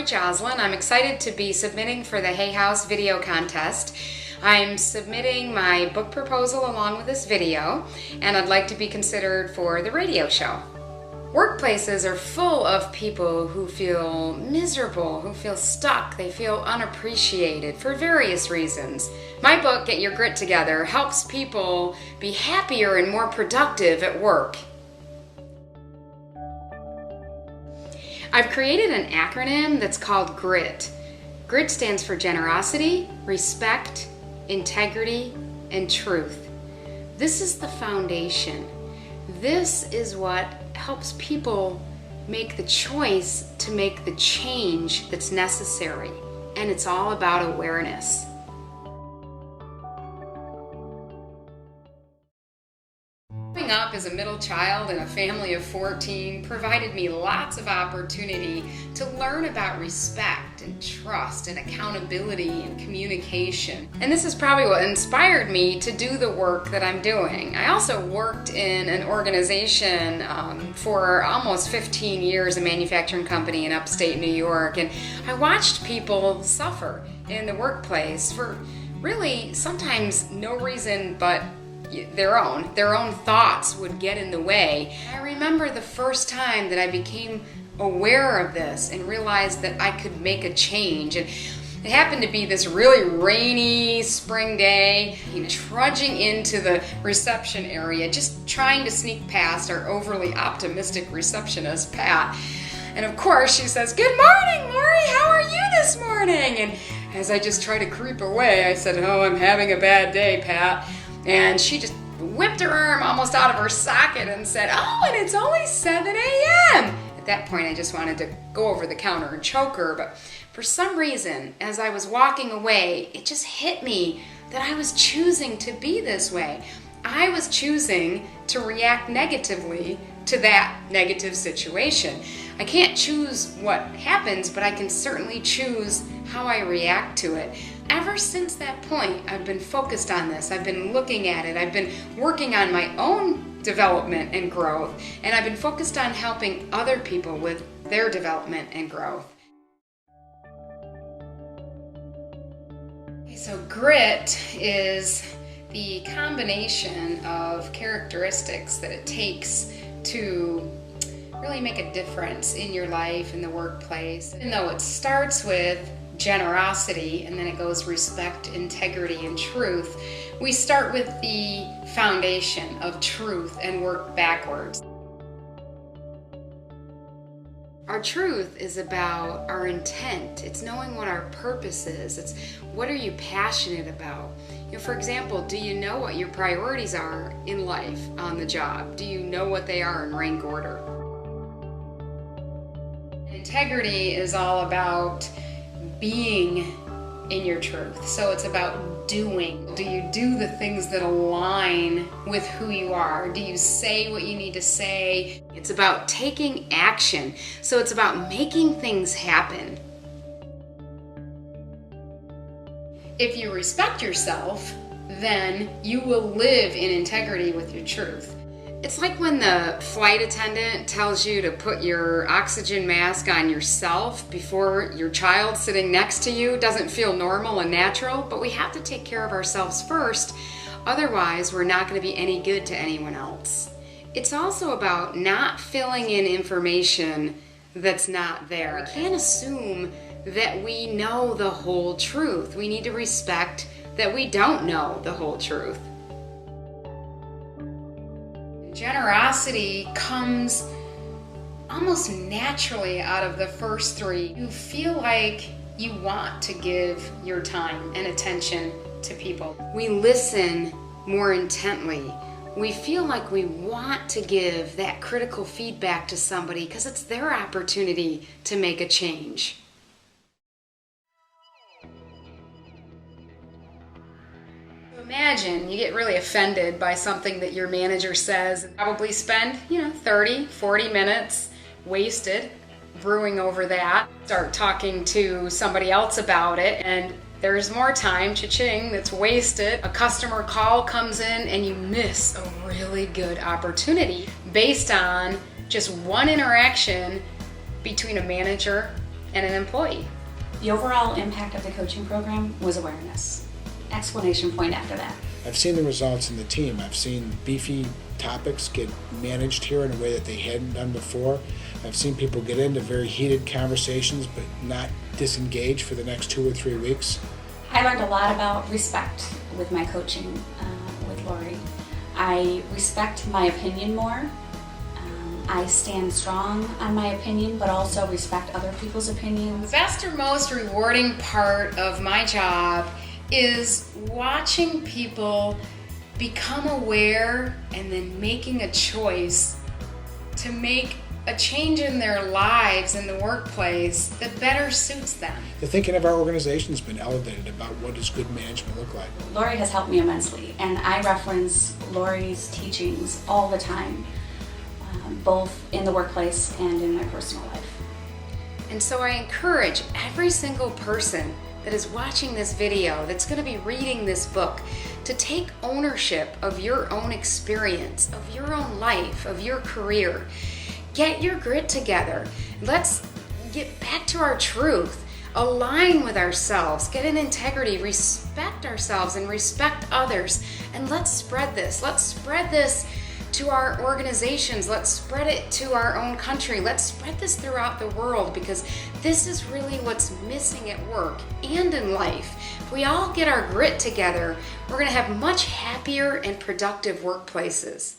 Joslin. I'm excited to be submitting for the Hay House video contest. I'm submitting my book proposal along with this video, and I'd like to be considered for the radio show. Workplaces are full of people who feel miserable, who feel stuck, they feel unappreciated for various reasons. My book, Get Your Grit Together, helps people be happier and more productive at work. I've created an acronym that's called GRIT. GRIT stands for generosity, respect, integrity, and truth. This is the foundation. This is what helps people make the choice to make the change that's necessary. And it's all about awareness. Growing up as a middle child in a family of 14 provided me lots of opportunity to learn about respect and trust and accountability and communication. And this is probably what inspired me to do the work that I'm doing. I also worked in an organization for almost 15 years, a manufacturing company in upstate New York, and I watched people suffer in the workplace for really sometimes no reason but their own thoughts would get in the way. I remember the first time that I became aware of this and realized that I could make a change. And it happened to be this really rainy spring day, trudging into the reception area, just trying to sneak past our overly optimistic receptionist, Pat. And of course she says, "Good morning, Laurie, how are you this morning?" And as I just try to creep away, I said, "Oh, I'm having a bad day, Pat." And she just whipped her arm almost out of her socket and said, "Oh, and it's only 7 a.m. At that point, I just wanted to go over the counter and choke her, but for some reason, as I was walking away, it just hit me that I was choosing to be this way. I was choosing to react negatively to that negative situation. I can't choose what happens, but I can certainly choose how I react to it. Ever since that point, I've been focused on this. I've been looking at it. I've been working on my own development and growth, and I've been focused on helping other people with their development and growth. Okay, so grit is the combination of characteristics that it takes to really make a difference in your life, in the workplace. Even though it starts with generosity and then it goes respect, integrity, and truth, we start with the foundation of truth and work backwards. Our truth is about our intent. It's knowing what our purpose is. It's what are you passionate about? For example, do you know what your priorities are in life on the job? Do you know what they are in rank order? Integrity is all about being in your truth. So it's about doing. Do you do the things that align with who you are? Do you say what you need to say? It's about taking action. So it's about making things happen. If you respect yourself, then you will live in integrity with your truth. It's like when the flight attendant tells you to put your oxygen mask on yourself before your child sitting next to you. Doesn't feel normal and natural, but we have to take care of ourselves first. Otherwise, we're not going to be any good to anyone else. It's also about not filling in information that's not there. We can't assume that we know the whole truth. We need to respect that we don't know the whole truth. Generosity comes almost naturally out of the first three. You feel like you want to give your time and attention to people. We listen more intently. We feel like we want to give that critical feedback to somebody because it's their opportunity to make a change. Imagine you get really offended by something that your manager says, and probably spend, 30, 40 minutes wasted brewing over that. Start talking to somebody else about it, and there's more time, cha-ching, that's wasted. A customer call comes in and you miss a really good opportunity based on just one interaction between a manager and an employee. The overall impact of the coaching program was awareness. Exclamation point after that. I've seen the results in the team. I've seen beefy topics get managed here in a way that they hadn't done before. I've seen people get into very heated conversations but not disengage for the next 2 or 3 weeks. I learned a lot about respect with my coaching with Laurie. I respect my opinion more. I stand strong on my opinion, but also respect other people's opinions. The best or most rewarding part of my job is watching people become aware and then making a choice to make a change in their lives in the workplace that better suits them. The thinking of our organization has been elevated about what does good management look like. Laurie has helped me immensely, and I reference Laurie's teachings all the time, both in the workplace and in my personal life. And so I encourage every single person that is watching this video, that's going to be reading this book, to take ownership of your own experience, of your own life, of your career. Get your grit together. Let's get back to our truth. Align with ourselves. Get in integrity. Respect ourselves and respect others. And let's spread this. Let's spread this to our organizations. Let's spread it to our own country. Let's spread this throughout the world, because this is really what's missing at work and in life. If we all get our grit together, we're going to have much happier and productive workplaces.